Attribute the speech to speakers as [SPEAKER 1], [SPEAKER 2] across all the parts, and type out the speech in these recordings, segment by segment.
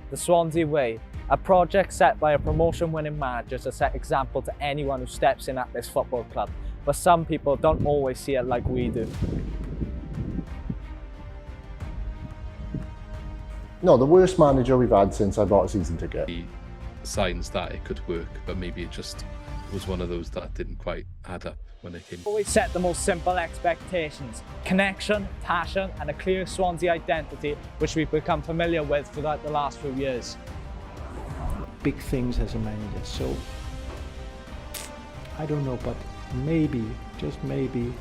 [SPEAKER 1] the Swansea Way, a project set by a promotion-winning manager to set example to anyone who steps in at this football club. But some people don't always see it like we do.
[SPEAKER 2] No, the worst manager we've had since I bought a season ticket.
[SPEAKER 3] Signs that it could work, but maybe it just was one of those that didn't quite add up when it came.
[SPEAKER 1] Always set the most simple expectations: connection, passion, and a clear Swansea identity, which we've become familiar with throughout the last few years.
[SPEAKER 4] Big things as a manager, so I don't know, but maybe, just maybe,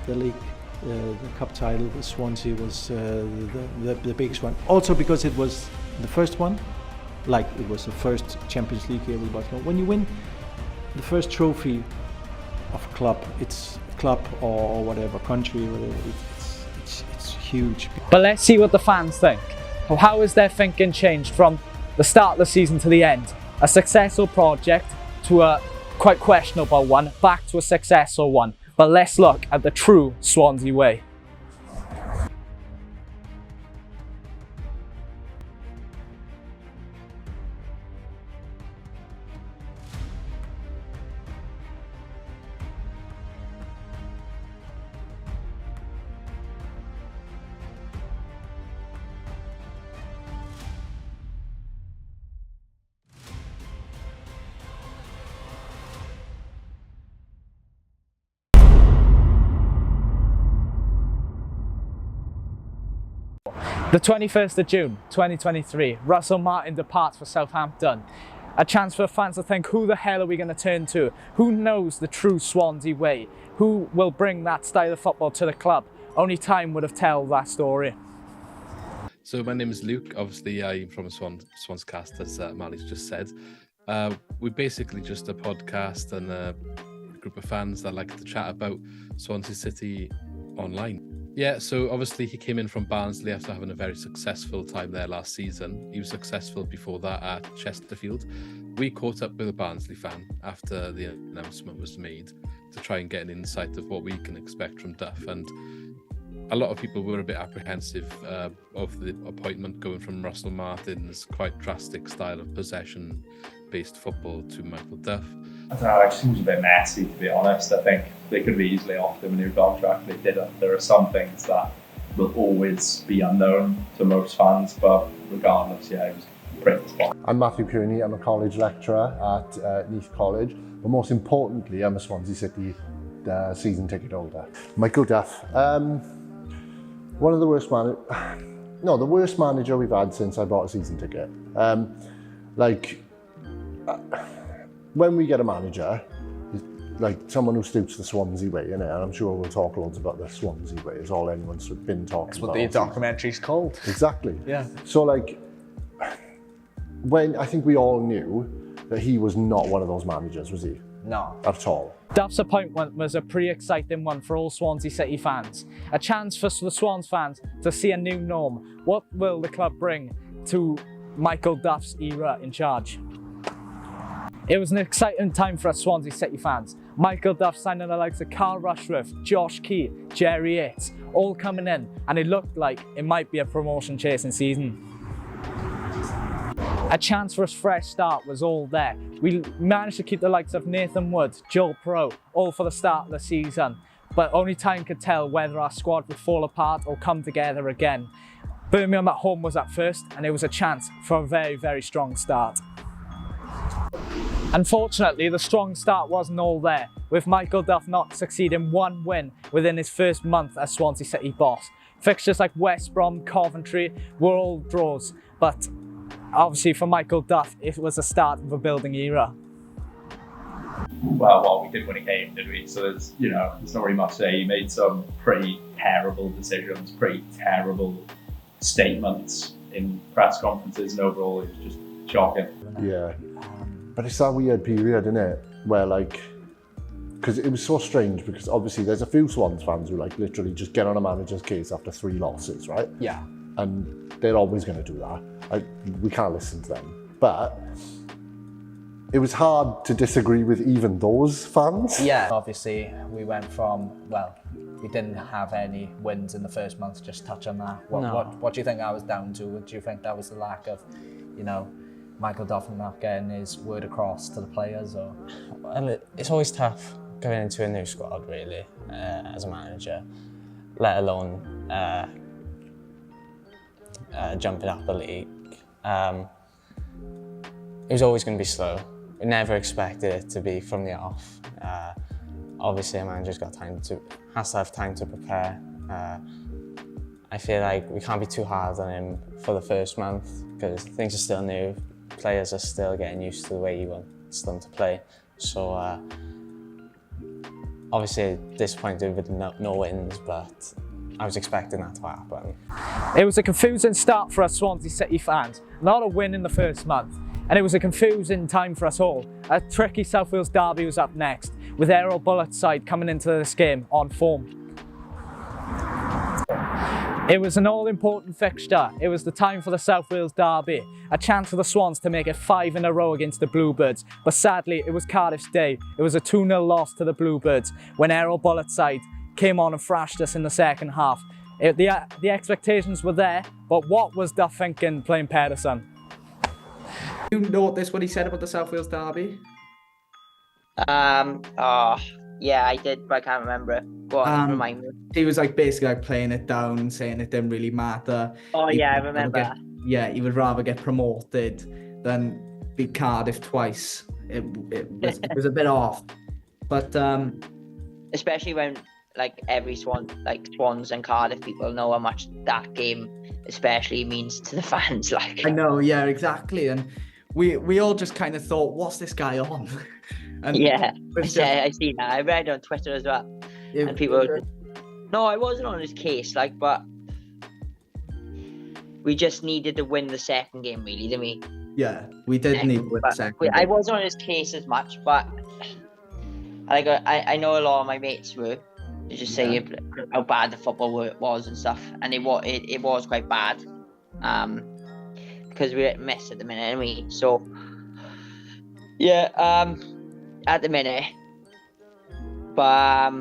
[SPEAKER 4] the league, the cup title with Swansea was the biggest one. Also because it was the first one, like it was the first Champions League here with Barcelona. When you win the first trophy of a club, it's a club or whatever, country, whatever, it's huge.
[SPEAKER 1] But let's see what the fans think. How has their thinking changed from the start of the season to the end? A successful project to a quite questionable one, back to a successful one. But let's look at the true Swansea way. The 21st of June 2023, Russell Martin departs for Southampton. A chance for fans to think, who the hell are we going to turn to? Who knows the true Swansea way? Who will bring that style of football to the club? Only time would have told that story.
[SPEAKER 3] So my name is Luke. Obviously, I'm from Swanscast, as Mali's just said. We're basically just a podcast and a group of fans that like to chat about Swansea City online. Yeah, so obviously he came in from Barnsley after having a very successful time there last season. He was successful before that at Chesterfield. We caught up with a Barnsley fan after the announcement was made to try and get an insight of what we can expect from Duff. And a lot of people were a bit apprehensive of the appointment, going from Russell Martin's quite drastic style of possession-based football to Michael Duff.
[SPEAKER 5] I don't know, it just seems a bit messy, to be honest. I think they could have easily offered him a new contract. They didn't. There are some things that will always be unknown to most fans, but regardless, yeah, it was pretty spot.
[SPEAKER 2] I'm Matthew Kearney. I'm a college lecturer at Neath College, but most importantly, I'm a Swansea City season ticket holder. Michael Duff. One of the worst the worst manager we've had since I bought a season ticket. When we get a manager, like someone who suits the Swansea way, innit? And I'm sure we'll talk loads about the Swansea way. It's all anyone's been talking about.
[SPEAKER 1] That's what the documentary's called.
[SPEAKER 2] Exactly.
[SPEAKER 1] Yeah.
[SPEAKER 2] So when I think we all knew that he was not one of those managers, was he?
[SPEAKER 1] No.
[SPEAKER 2] At all.
[SPEAKER 1] Duff's appointment was a pretty exciting one for all Swansea City fans. A chance for the Swans fans to see a new norm. What will the club bring to Michael Duff's era in charge? It was an exciting time for us Swansea City fans. Michael Duff signing the likes of Carl Rushworth, Josh Key, Jerry Yates, all coming in, and it looked like it might be a promotion chasing season. A chance for a fresh start was all there. We managed to keep the likes of Nathan Wood, Joel Pro, all for the start of the season, but only time could tell whether our squad would fall apart or come together again. Birmingham at home was at first, and it was a chance for a very, very strong start. Unfortunately, the strong start wasn't all there, with Michael Duff not succeeding one win within his first month as Swansea City boss. Fixtures like West Brom, Coventry were all draws, but obviously for Michael Duff, it was the start of a building era.
[SPEAKER 5] Well, we did win a game, did we? So there's not really much to say. He made some pretty terrible decisions, pretty terrible statements in press conferences, and overall it was just shocking.
[SPEAKER 2] Yeah. But it's that weird period, isn't it? Where because it was so strange, because obviously there's a few Swans fans who literally just get on a manager's case after 3 losses, right?
[SPEAKER 1] Yeah.
[SPEAKER 2] And they're always going to do that. We can't listen to them. But it was hard to disagree with even those fans.
[SPEAKER 1] Yeah, obviously we went from, we didn't have any wins in the first month, just touch on that. What do you think that was down to? Do you think that was the lack of you know, Michael Duff not getting his word across to the players? Or
[SPEAKER 6] Well, it's always tough going into a new squad, really, as a manager, let alone jumping up the league. It was always going to be slow. We never expected it to be from the off. Obviously, a manager's has to have time to prepare. I feel like we can't be too hard on him for the first month because things are still new. Players are still getting used to the way he wants them to play. So obviously disappointed with no wins, but I was expecting that to happen.
[SPEAKER 1] it was a confusing start for us Swansea City fans. Not a win in the first month. And it was a confusing time for us all. A tricky South Wales derby was up next, with Errol Bullett's side coming into this game on form. It was an all-important fixture. It was the time for the South Wales derby, a chance for the Swans to make it 5 in a row against the Bluebirds. But sadly, it was Cardiff's day. It was a 2-0 loss to the Bluebirds when Errol Bullett's side came on and thrashed us in the second half. The expectations were there, but what was Duff thinking playing Pedersen?
[SPEAKER 7] You noticed what he said about the South Wales derby?
[SPEAKER 8] Yeah, I did, but I can't remember it. Go on, remind me.
[SPEAKER 7] He was like basically like playing it down, saying it didn't really matter.
[SPEAKER 8] Oh yeah, I remember that.
[SPEAKER 7] Yeah, he would rather get promoted than beat Cardiff twice. It was a bit off, but
[SPEAKER 8] Especially when like every Swans and Cardiff people know how much that game especially means to the fans. Like
[SPEAKER 7] I know, yeah, exactly, and we all just kind of thought, what's this guy on? And
[SPEAKER 8] yeah, I see that. I read it on Twitter as well, and people were just, no, I wasn't on his case, like, but we just needed to win the second game, really, didn't we?
[SPEAKER 7] Yeah, we did need to win the second game.
[SPEAKER 8] I wasn't on his case as much, but I know a lot of my mates were. They just say how bad the football was and stuff, and it was quite bad, because we're at mess at the minute, anyway. So yeah, at the minute, but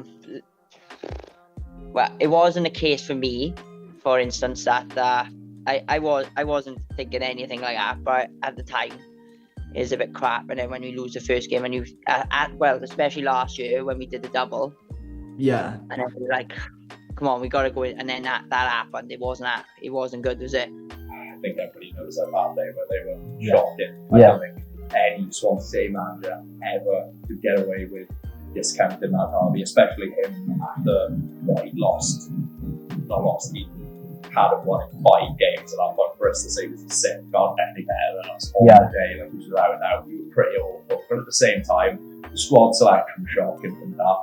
[SPEAKER 8] well, it wasn't a case for me, for instance, that I wasn't thinking anything like that, but at the time it was a bit crap. And then when we lose the first game, and you especially last year when we did the double,
[SPEAKER 7] yeah,
[SPEAKER 8] and then we were like, come on, we got to go in. And then that happened. It wasn't good, was it?
[SPEAKER 5] I think everybody knows how bad they were. They were shocking. I don't think any Swansea manager ever could get away with discounting that derby, especially him after what he he hadn't won in 5 games at that point. For us to say he was sick, God, any better than us on the day, like he was without a doubt, we were pretty awful. But at the same time, the squad selection was shocking from that.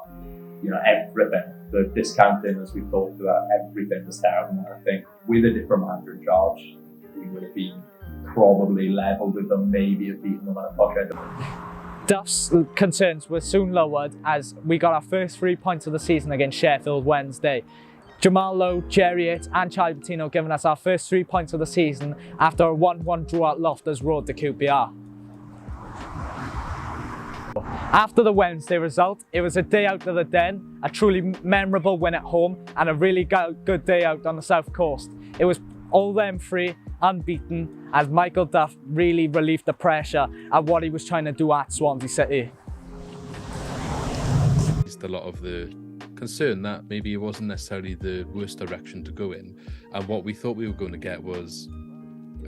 [SPEAKER 5] You know, everything, the discounting, as we talked about, everything was down. And I think with a different manager in charge, we would have been probably level with them, maybe have beaten them at a push.
[SPEAKER 1] Duff's concerns were soon lowered as we got our first 3 points of the season against Sheffield Wednesday. Jamal Lowe, Jerry Yates and Charlie Patino giving us our first 3 points of the season after a 1-1 draw at Loftus Road to QPR. After the Wednesday result, it was a day out of the den, a truly memorable win at home and a really good day out on the south coast. It was all them 3 unbeaten as Michael Duff really relieved the pressure at what he was trying to do at Swansea City.
[SPEAKER 3] It's a lot of the concern that maybe it wasn't necessarily the worst direction to go in, and what we thought we were going to get was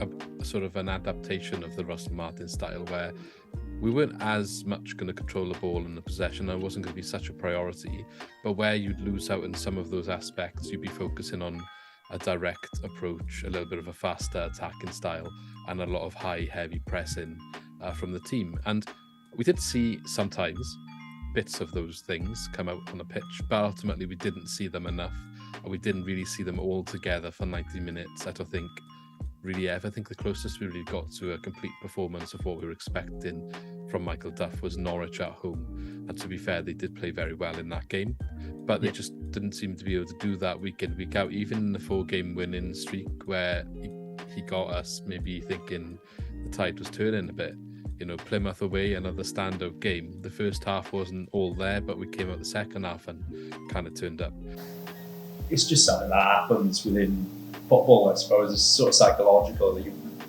[SPEAKER 3] a sort of an adaptation of the Russell Martin style, where we weren't as much going to control the ball and the possession. It wasn't going to be such a priority, but where you'd lose out in some of those aspects, you'd be focusing on a direct approach, a little bit of a faster attacking style, and a lot of high, heavy pressing from the team. And we did see sometimes bits of those things come out on the pitch, but ultimately we didn't see them enough, and we didn't really see them all together for 90 minutes. I don't think really ever. I think the closest we really got to a complete performance of what we were expecting from Michael Duff was Norwich at home. And to be fair, they did play very well in that game, but they just didn't seem to be able to do that week in, week out, even in the 4-game winning streak where he got us maybe thinking the tide was turning a bit. You know, Plymouth away, another standout game. The first half wasn't all there, but we came out the second half and kind of turned up.
[SPEAKER 5] It's just something that happens within football, I suppose. It's sort of psychological that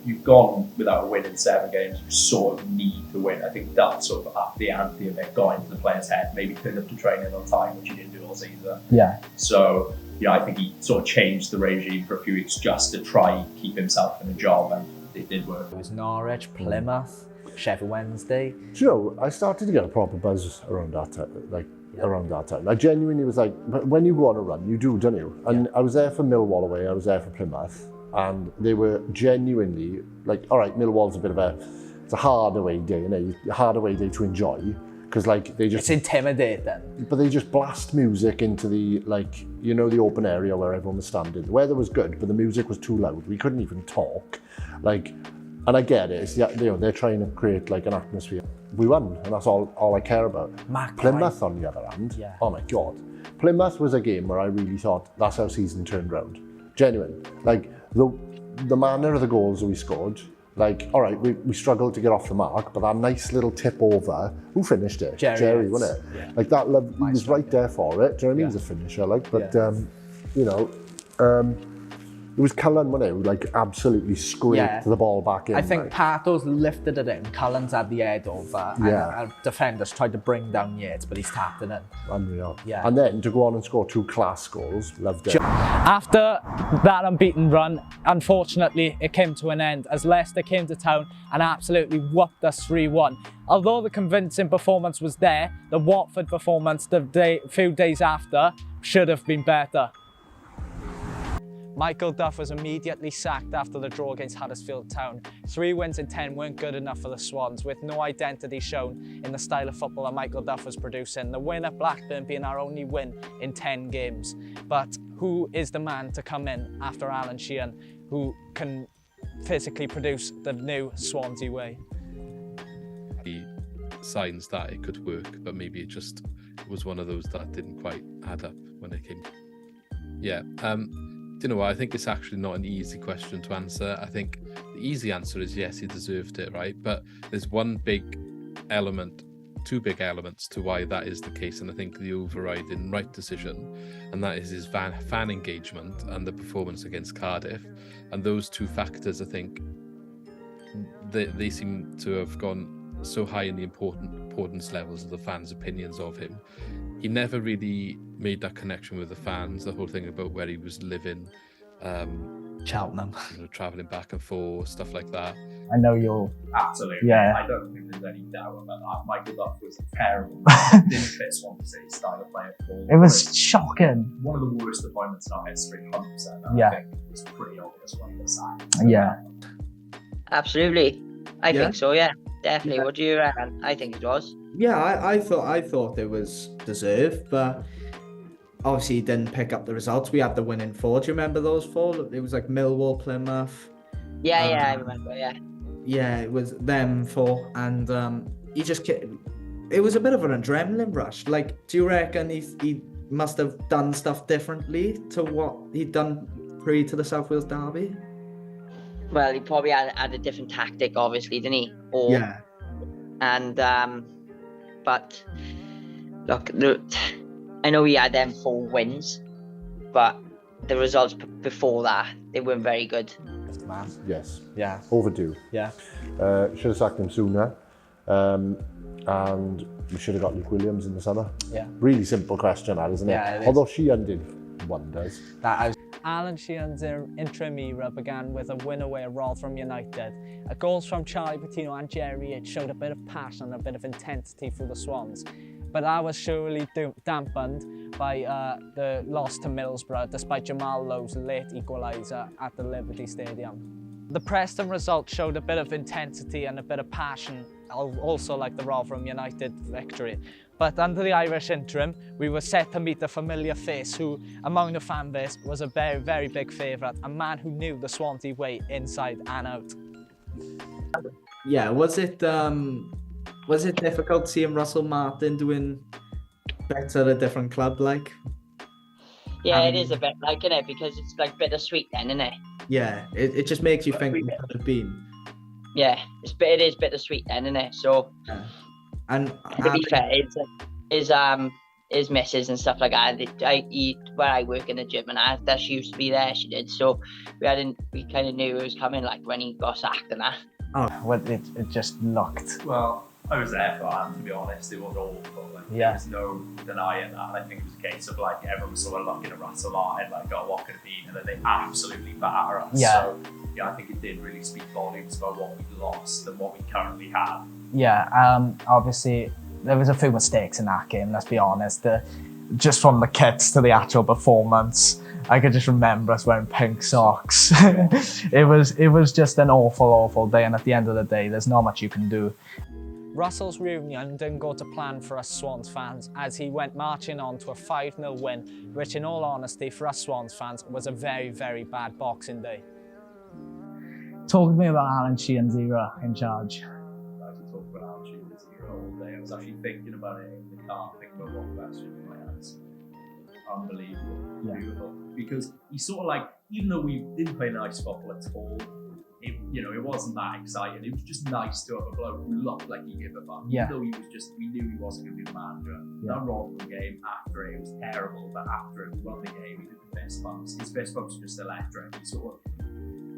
[SPEAKER 5] you've gone without a win in 7 games. You sort of need to win. I think that sort of upped the ante a bit, got into the player's head, maybe turned up to training on time, which he didn't do all season.
[SPEAKER 1] Yeah.
[SPEAKER 5] So, I think he sort of changed the regime for a few weeks just to try keep himself in a job, and it did work.
[SPEAKER 1] It was Norwich, Plymouth, Sheffield Wednesday.
[SPEAKER 2] Do you know, I started to get a proper buzz around that time, around that time. I genuinely was like, when you go on a run, you do, don't you? And I was there for Millwall away, I was there for Plymouth, and they were genuinely like, all right, Millwall's it's a hard away day, a hard away day to enjoy, because they just...
[SPEAKER 1] It's intimidating.
[SPEAKER 2] But they just blast music into the, the open area where everyone was standing. The weather was good, but the music was too loud. We couldn't even talk. And I get it, they're trying to create an atmosphere. We won, and that's all I care about. Plymouth, on the other hand, oh my God. Plymouth was a game where I really thought that's how season turned round. Genuine. The manner of the goals that we scored, all right, we struggled to get off the mark, but that nice little tip over, who finished it? Jerry, wasn't it? Yeah. He was right there for it. Do you know what I mean? He's a finisher, it was Cullen, wasn't it, who absolutely scraped the ball back in.
[SPEAKER 1] I think Pato's lifted it in, Cullen's had the head over, and defenders tried to bring down Yates, but he's tapped it in.
[SPEAKER 2] Unreal. Yeah. And then to go on and score 2 class goals, loved it.
[SPEAKER 1] After that unbeaten run, unfortunately, it came to an end as Leicester came to town and absolutely whooped us 3-1. Although the convincing performance was there, the Watford performance few days after should have been better. Michael Duff was immediately sacked after the draw against Huddersfield Town. 3 wins in 10 weren't good enough for the Swans, with no identity shown in the style of football that Michael Duff was producing. The win at Blackburn being our only win in 10 games. But who is the man to come in after Alan Sheehan, who can physically produce the new Swansea way?
[SPEAKER 3] The signs that it could work, but maybe it just was one of those that didn't quite add up when it came. Yeah. Do you know what? I think it's actually not an easy question to answer. I think the easy answer is yes, he deserved it, right? But there's two big elements to why that is the case, and I think the overriding right decision, and that is his fan engagement and the performance against Cardiff. And those 2 factors, I think, they seem to have gone so high in the importance levels of the fans' opinions of him. He never really made that connection with the fans, the whole thing about where he was living,
[SPEAKER 1] Cheltenham,
[SPEAKER 3] travelling back and forth, stuff like that.
[SPEAKER 1] I know you'll...
[SPEAKER 5] Absolutely.
[SPEAKER 1] Yeah.
[SPEAKER 5] I don't think there's any doubt about that. Michael Duff was terrible. Didn't fit Swansea's style of play at all.
[SPEAKER 1] It was shocking.
[SPEAKER 5] One of the worst appointments in our history, 100%. I think it's pretty obvious when he got sacked.
[SPEAKER 1] Yeah.
[SPEAKER 8] Absolutely. I think so, yeah. Definitely. Yeah. What do you reckon? I think it was.
[SPEAKER 7] Yeah, I thought it was deserved, but obviously he didn't pick up the results. We had the winning 4. Do you remember those 4? It was Millwall, Plymouth.
[SPEAKER 8] Yeah, I remember, yeah.
[SPEAKER 7] Yeah, it was them 4, and he just... It was a bit of an adrenaline rush. Do you reckon he must have done stuff differently to what he'd done pre to the South Wales derby?
[SPEAKER 8] Well, he probably had a different tactic, obviously, didn't he?
[SPEAKER 7] Yeah.
[SPEAKER 8] And, but, look, I know he had them 4 wins, but the results before that, they weren't very good.
[SPEAKER 1] Man.
[SPEAKER 2] Yes.
[SPEAKER 1] Yeah.
[SPEAKER 2] Overdue.
[SPEAKER 1] Yeah.
[SPEAKER 2] Should have sacked him sooner. And we should have got Luke Williams in the summer. Yeah. Really simple question, that, isn't it?
[SPEAKER 1] Yeah,
[SPEAKER 2] although Sheehan did wonders.
[SPEAKER 1] Alan Sheehan's interim era began with a win away at Rotherham United. Goals from Charlie Patino and Jerry, it showed a bit of passion and a bit of intensity for the Swans. But that was surely dampened by the loss to Middlesbrough, despite Jamal Lowe's late equaliser at the Liberty Stadium. The Preston result showed a bit of intensity and a bit of passion, also like the Rotherham United victory. But under the Irish interim, we were set to meet a familiar face who, among the fan base, was a very, very big favourite, a man who knew the Swansea way inside and out.
[SPEAKER 7] Yeah, was it difficult seeing Russell Martin doing better at a different club,
[SPEAKER 8] Yeah, it is a bit isn't it? Because it's bittersweet then, isn't it?
[SPEAKER 7] Yeah, it just makes you think it could have been.
[SPEAKER 8] Yeah, it is bittersweet then, isn't it? So,
[SPEAKER 7] and
[SPEAKER 8] to be fair, his missus and stuff like that. Where I work in the gym and that she used to be there, she did. So we kind of knew it was coming, like when he got sacked and that.
[SPEAKER 1] Well, it just looked.
[SPEAKER 5] Well, I was there for that, to be honest. It was awful. Like,
[SPEAKER 1] Yeah.
[SPEAKER 5] There was no denying that. And I think it was a case of like everyone was sort of looking at Russell Martin, like, oh, what could it be? And then they absolutely batter us.
[SPEAKER 1] Yeah.
[SPEAKER 5] So, yeah, I think it did really speak volumes about what we lost and what we currently have.
[SPEAKER 1] Yeah, obviously there was a few mistakes in that game, let's be honest. Just from the kits to the actual performance, I could just remember us wearing pink socks. It was just an awful day, and at the end of the day, there's not much you can do. Russell's reunion didn't go to plan for us Swans fans, as he went marching on to a 5-0 win, which in all honesty for us Swans fans was a very, very bad Boxing Day. Talk to me about Alan Sheehan's era in charge.
[SPEAKER 5] I could talk about Alan Sheehan's era all day. I was actually thinking about it in the car, thinking about what questions in my hands. Unbelievable, beautiful. Because he sort of like, even though we didn't play nice football at all, it wasn't that exciting. It was just nice to have a bloke who looked like he gave a fuck.
[SPEAKER 1] Yeah.
[SPEAKER 5] Even though we knew he wasn't going to be the manager.
[SPEAKER 1] Yeah.
[SPEAKER 5] That Rotherham game after it was terrible, but after it, we won the game, he did the fist bumps. His fist bumps were just electric. He sort of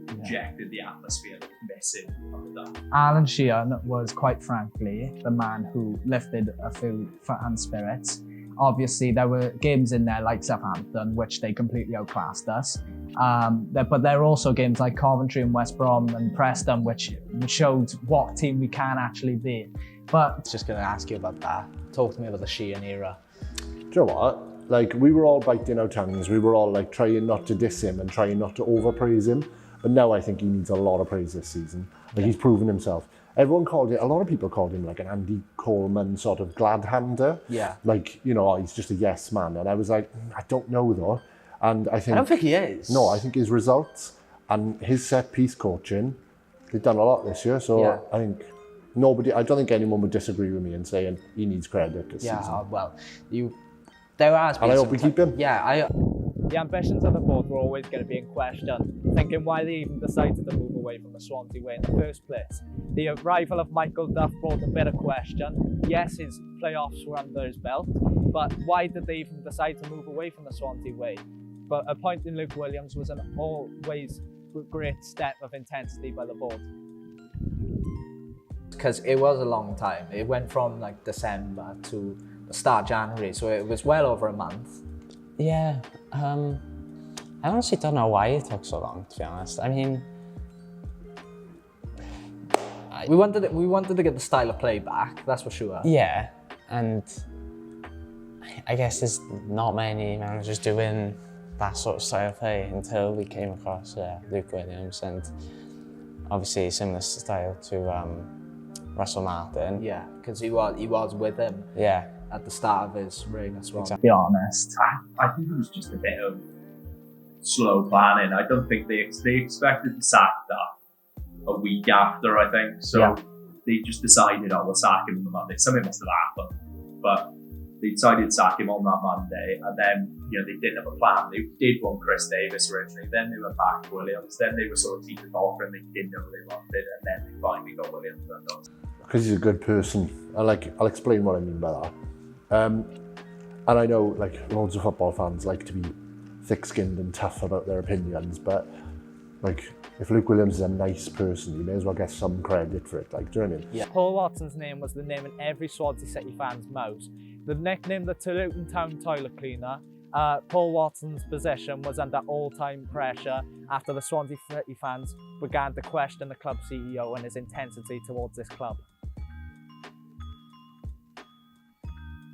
[SPEAKER 5] injected the atmosphere that was missing under that.
[SPEAKER 1] Alan Sheehan was, quite frankly, the man who lifted a few fan spirits. Obviously, there were games in there like Southampton, which they completely outclassed us. But there are also games like Coventry and West Brom and Preston, which showed what team we can actually be. But
[SPEAKER 9] I was just going to ask you about that. Talk to me about the Sheehan era.
[SPEAKER 2] Do you know what? Like, we were all biting our tongues. We were all like trying not to diss him and trying not to overpraise him. But now I think he needs a lot of praise this season. Like, he's proven himself. A lot of people called him like an Andy Coleman sort of glad-hander.
[SPEAKER 1] Yeah.
[SPEAKER 2] Like, he's just a yes man. And I was like, I don't know though. And I
[SPEAKER 9] I don't think he is.
[SPEAKER 2] No, I think his results and his set-piece coaching, they've done a lot this year. So
[SPEAKER 1] Yeah.
[SPEAKER 2] I don't think anyone would disagree with me in saying he needs credit this season.
[SPEAKER 9] Well, there has been.
[SPEAKER 2] And I hope we keep him.
[SPEAKER 9] Yeah,
[SPEAKER 1] the ambitions of the board were always going to be in question, thinking why they even decided to move away from the Swansea way in the first place. The arrival of Michael Duff brought a bit of question. Yes, his playoffs were under his belt, but why did they even decide to move away from the Swansea way? But appointing Luke Williams was an always great step of intensity by the board.
[SPEAKER 9] because it was a long time. It went from like December to the start of January, so it was well over a month.
[SPEAKER 6] Yeah, I honestly don't know why it took so long, to be honest. I mean,
[SPEAKER 9] We wanted to get the style of play back, that's for sure.
[SPEAKER 6] yeah, and I guess there's not many managers doing that sort of style of play until we came across Luke Williams, and obviously a similar style to Russell Martin.
[SPEAKER 9] Yeah, because he was with him
[SPEAKER 6] Yeah,
[SPEAKER 9] at the start of his reign as well.
[SPEAKER 1] To be honest.
[SPEAKER 5] I think it was just a bit of slow planning. I don't think they expected to sack that a week after, I think. So
[SPEAKER 1] Yeah.
[SPEAKER 5] they just decided, we'll sack him on the Monday. Something must have happened. But they decided to sack him on that Monday. And then, they didn't have a plan. They did want Chris Davis originally. Then they went back to Williams. Then they were sort of teeter totter and they didn't know what they wanted. And then they finally got Williams.
[SPEAKER 2] Because he's a good person. I'll explain what I mean by that. And I know loads of football fans like to be thick-skinned and tough about their opinions, but if Luke Williams is a nice person, he may as well get some credit for it. Do you know what I mean?
[SPEAKER 1] Yeah. Paul Watson's name was the name in every Swansea City fan's mouth. The nickname the Luton Town toilet cleaner, Paul Watson's position was under all-time pressure after the Swansea City fans began to question the club CEO and his intensity towards this club.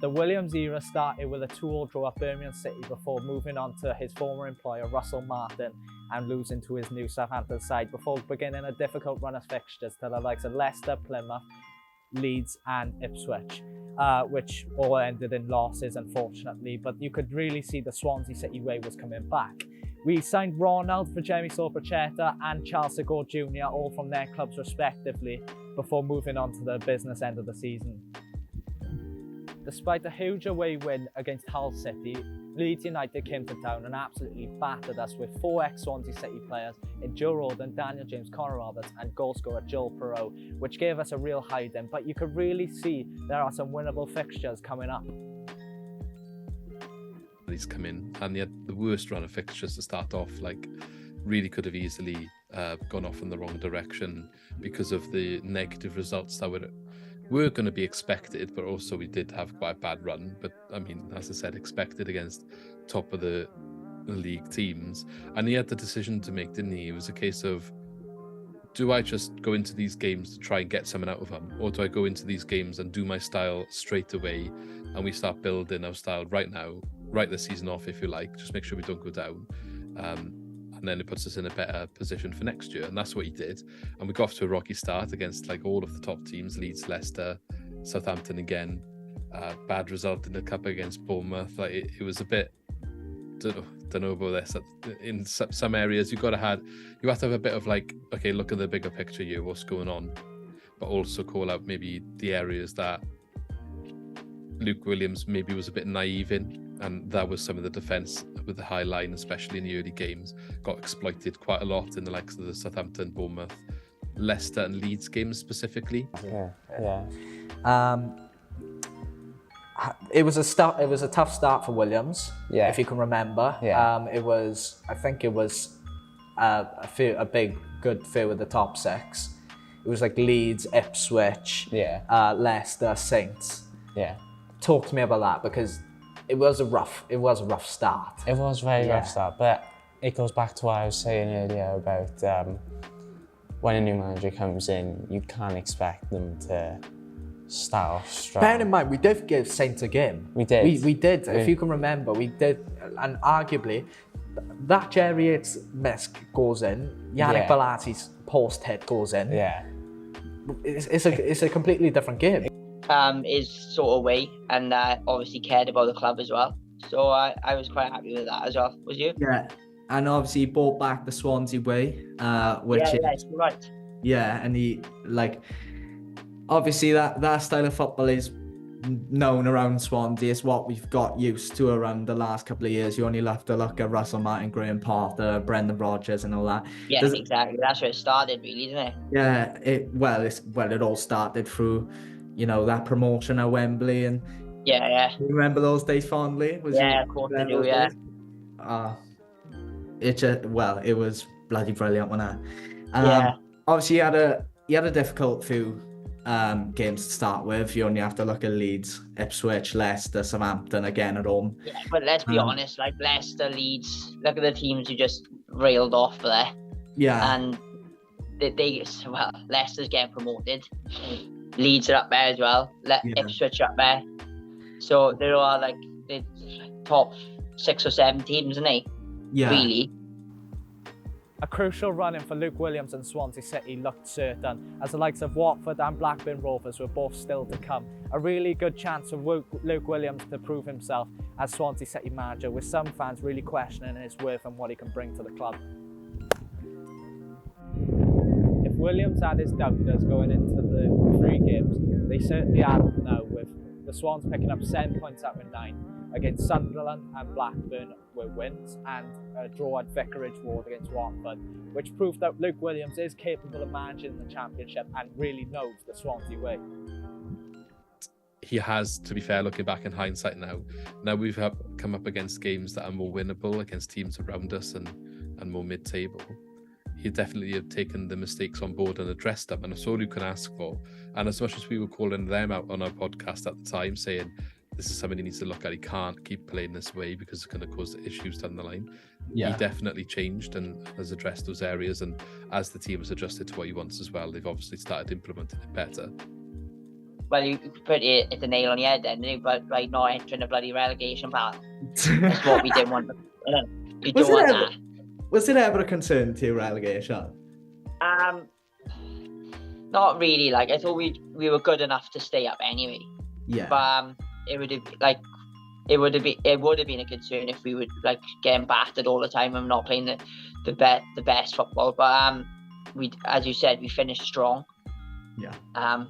[SPEAKER 1] The Williams era started with a 2-2 draw at Birmingham City before moving on to his former employer Russell Martin and losing to his new Southampton side before beginning a difficult run of fixtures to the likes of Leicester, Plymouth, Leeds and Ipswich, which all ended in losses unfortunately, but you could really see the Swansea City way was coming back. We signed Ronald for Jeremy Sopracheta and Charles Segor Jr. all from their clubs respectively before moving on to the business end of the season. Despite a huge away win against Hull City, Leeds United came to town and absolutely battered us with 4 ex-Swansea City players in Joe Rodon, Daniel James, Conor Roberts and goal scorer Joel Perreault, which gave us a real hiding, but you could really see there are some winnable fixtures coming up.
[SPEAKER 3] he's come in, and he had the worst run of fixtures to start off. Like, really could have easily gone off in the wrong direction because of the negative results that were going to be expected, but also we did have quite a bad run. But I mean, as I said, expected against top of the league teams, and he had the decision to make, didn't he? It was a case of, do I just go into these games to try and get something out of them, or do I go into these games and do my style straight away, and we start building our style right now, right the season off, if you like, just make sure we don't go down, and then it puts us in a better position for next year. And that's what he did, and we got off to a rocky start against like all of the top teams: Leeds, Leicester, Southampton again. Bad result in the cup against Bournemouth. Like, it was a bit, don't know about this. In some areas, you have to have a bit of like, okay, look at the bigger picture here, what's going on, but also call out maybe the areas that Luke Williams maybe was a bit naive in, and that was some of the defence with the high line, especially in the early games, got exploited quite a lot in the likes of the Southampton, Bournemouth, Leicester and Leeds games specifically.
[SPEAKER 9] It was a tough start for Williams, if you can remember. I think it was a big good few with the top six. It was like Leeds, Ipswich, Leicester, Saints. Talk to me about that, because it was a rough start.
[SPEAKER 6] It was a very rough start, but it goes back to what I was saying earlier about when a new manager comes in, you can't expect them to start off strong.
[SPEAKER 9] Bear in mind, we did give Saints a game.
[SPEAKER 6] We did.
[SPEAKER 9] We did. If you can remember, we did. And arguably, that Jerry Yates miss goes in, Yannick Balati's post hit goes in. It's a completely different game.
[SPEAKER 8] Is sort of way, and obviously cared about the club as well. So I was quite happy with that as well. Was you?
[SPEAKER 7] Yeah, and obviously he brought back the Swansea way, which is
[SPEAKER 8] right.
[SPEAKER 7] Yeah, and he obviously that style of football is known around Swansea. It's what we've got used to around the last couple of years. You only have to look at Russell Martin, Graham Potter, Brendan Rodgers and all that.
[SPEAKER 8] Yeah, exactly. That's where it started, really, didn't it?
[SPEAKER 7] Yeah, it all started through, that promotion at Wembley, and you remember those days fondly?
[SPEAKER 8] Of course I do.
[SPEAKER 7] It was bloody brilliant, wasn't it? Obviously he had a difficult few games to start with. You only have to look at Leeds, Ipswich, Leicester, Southampton again at home.
[SPEAKER 8] Yeah, but let's be honest, like Leicester, Leeds, look at the teams you just railed off there. Yeah. And Leicester's getting promoted. Leeds are up there as well. Ipswich are up there. So there are like the top 6 or 7 teams, isn't they? Yeah. Really.
[SPEAKER 1] A crucial run-in for Luke Williams and Swansea City looked certain, as the likes of Watford and Blackburn Rovers were both still to come. A really good chance for Luke Williams to prove himself as Swansea City manager, with some fans really questioning his worth and what he can bring to the club. If Williams had his doubters going into the 3 games, they certainly had now, with the Swans picking up 7 points out of 9 against Sunderland and Blackburn were wins, and a draw at Vicarage Road against Watford, which proved that Luke Williams is capable of managing the Championship and really knows the Swansea way.
[SPEAKER 3] He has, to be fair, looking back in hindsight now we've come up against games that are more winnable against teams around us and more mid-table. He definitely have taken the mistakes on board and addressed them, and that's all you can ask for. And as much as we were calling them out on our podcast at the time, saying this is something he needs to look at, he can't keep playing this way because it's going to cause issues down the line. He definitely changed and has addressed those areas, and as the team has adjusted to what he wants as well, they've obviously started implementing it better.
[SPEAKER 8] Well, you put it at the nail on the head then, didn't you? But like not entering a bloody relegation battle. That's what we didn't want. You don't want that.
[SPEAKER 7] Was it ever a concern to relegation?
[SPEAKER 8] Not really. Like, I thought we were good enough to stay up anyway. Yeah. But it would have been a concern if we were like getting battered all the time and not playing the best football. But we, as you said, we finished strong. Yeah. And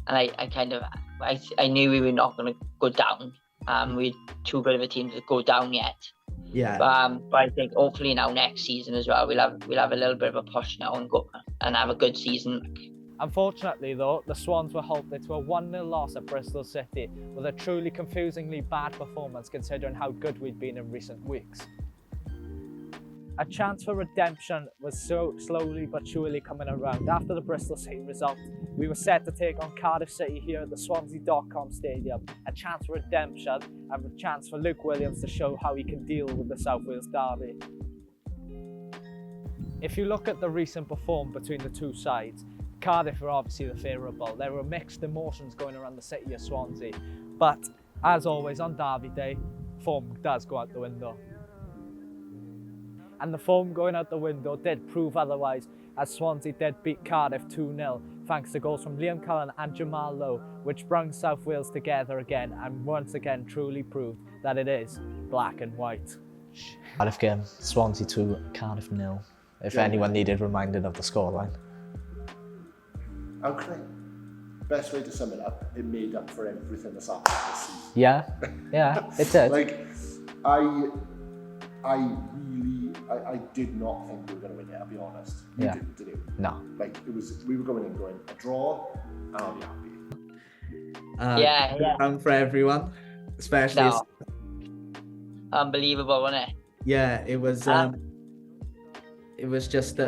[SPEAKER 8] I knew we were not going to go down. We're too good of a team to go down yet. Yeah. But I think hopefully now next season as well, we'll have a little bit of a push now and go and have a good season.
[SPEAKER 1] Unfortunately though, the Swans were halted to a 1-0 loss at Bristol City with a truly confusingly bad performance considering how good we'd been in recent weeks. A chance for redemption was so slowly but surely coming around. After the Bristol City result, we were set to take on Cardiff City here at the Swansea.com Stadium. A chance for redemption and a chance for Luke Williams to show how he can deal with the South Wales derby. If you look at the recent performance between the two sides, Cardiff were obviously the favourable. There were mixed emotions going around the city of Swansea, but as always on Derby Day, form does go out the window. And the form going out the window did prove otherwise, as Swansea did beat Cardiff 2-0 thanks to goals from Liam Cullen and Jamal Lowe, which brought South Wales together again and once again truly proved that it is black and white.
[SPEAKER 9] Cardiff game, Swansea 2, Cardiff 0. If anyone needed reminded of the scoreline.
[SPEAKER 2] How can I? Best way to sum it up, it made up for everything that's happened this season.
[SPEAKER 9] Yeah, it did.
[SPEAKER 2] Like, I did not think we were going to win it, I'll be honest. You didn't, did you?
[SPEAKER 9] No.
[SPEAKER 2] Like, we were going in going, a draw, and I'll be happy.
[SPEAKER 8] Yeah.
[SPEAKER 7] For everyone, especially.
[SPEAKER 8] No. Unbelievable, wasn't it?
[SPEAKER 7] Yeah, it was. It was just.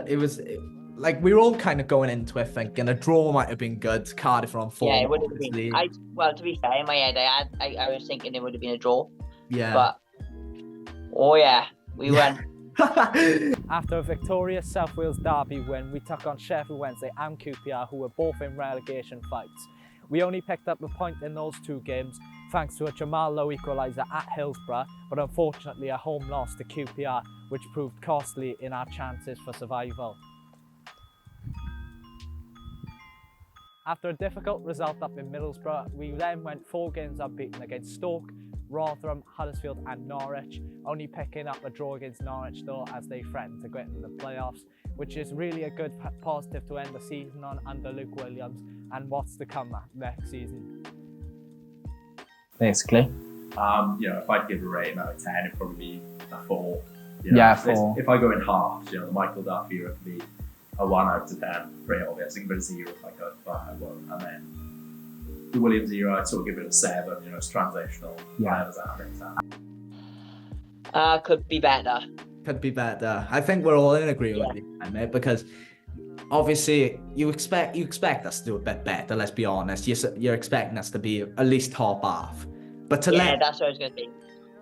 [SPEAKER 9] Like, we were all kind of going into it thinking a draw might have been good. Cardiff are on form.
[SPEAKER 8] Yeah, it would have been. Well, to be fair, in my head, I was thinking it would have been a draw.
[SPEAKER 7] Yeah.
[SPEAKER 8] But oh yeah, we won.
[SPEAKER 1] After a victorious South Wales derby win, we took on Sheffield Wednesday and QPR, who were both in relegation fights. We only picked up a point in those two games thanks to a Jamal Lowe equaliser at Hillsborough, but unfortunately a home loss to QPR, which proved costly in our chances for survival. After a difficult result up in Middlesbrough, we then went 4 games unbeaten against Stoke, Rotherham, Huddersfield and Norwich, only picking up a draw against Norwich though as they threatened to get into the playoffs, which is really a good positive to end the season on under Luke Williams and what's to come next season.
[SPEAKER 9] Basically.
[SPEAKER 5] If I'd give a rating out of 10, it'd probably be a 4.
[SPEAKER 9] 4.
[SPEAKER 5] If I go in halves, the Michael Duff era could be a 1 out of 10, pretty obvious. I can give it a 0 if I could, but I won't. And then the Williams era, I'd sort of give it a 7. It's transitional.
[SPEAKER 9] Yeah.
[SPEAKER 5] Does that make sense?
[SPEAKER 8] Could be better.
[SPEAKER 7] Could be better. I think we're all in agreement with you, mate, because obviously you expect us to do a bit better. Let's be honest. You're expecting us to be at least top half, but
[SPEAKER 8] that's what I was going to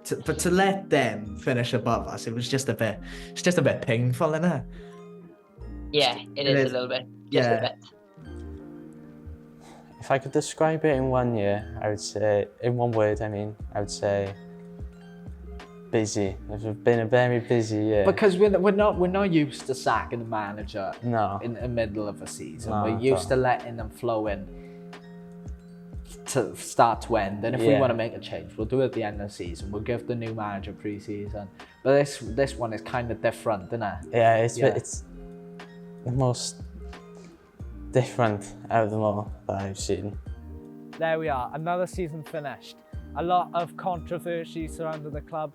[SPEAKER 8] say.
[SPEAKER 7] But to let them finish above us, it was just a bit. It's just a bit painful, isn't it?
[SPEAKER 8] Yeah, it is a little bit. Just a bit.
[SPEAKER 6] If I could describe it in 1 year, I would say, in one word, I would say busy. It's been a very busy year.
[SPEAKER 9] Because we're not used to sacking the manager
[SPEAKER 6] in
[SPEAKER 9] the middle of a season.
[SPEAKER 6] No,
[SPEAKER 9] we're used to letting them flow in to start to end. And if we want to make a change, we'll do it at the end of the season. We'll give the new manager pre-season. But this one is kind of different, isn't it?
[SPEAKER 6] Yeah, it's the most different out of them all that I've seen.
[SPEAKER 1] There we are, another season finished. A lot of controversy surrounding the club,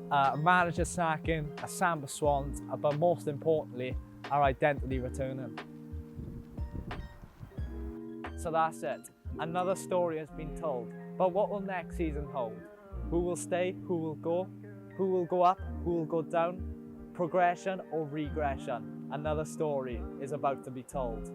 [SPEAKER 1] a manager sacking, a Samba Swans, but most importantly, our identity returning. So that's it. Another story has been told. But what will next season hold? Who will stay? Who will go? Who will go up? Who will go down? Progression or regression? Another story is about to be told.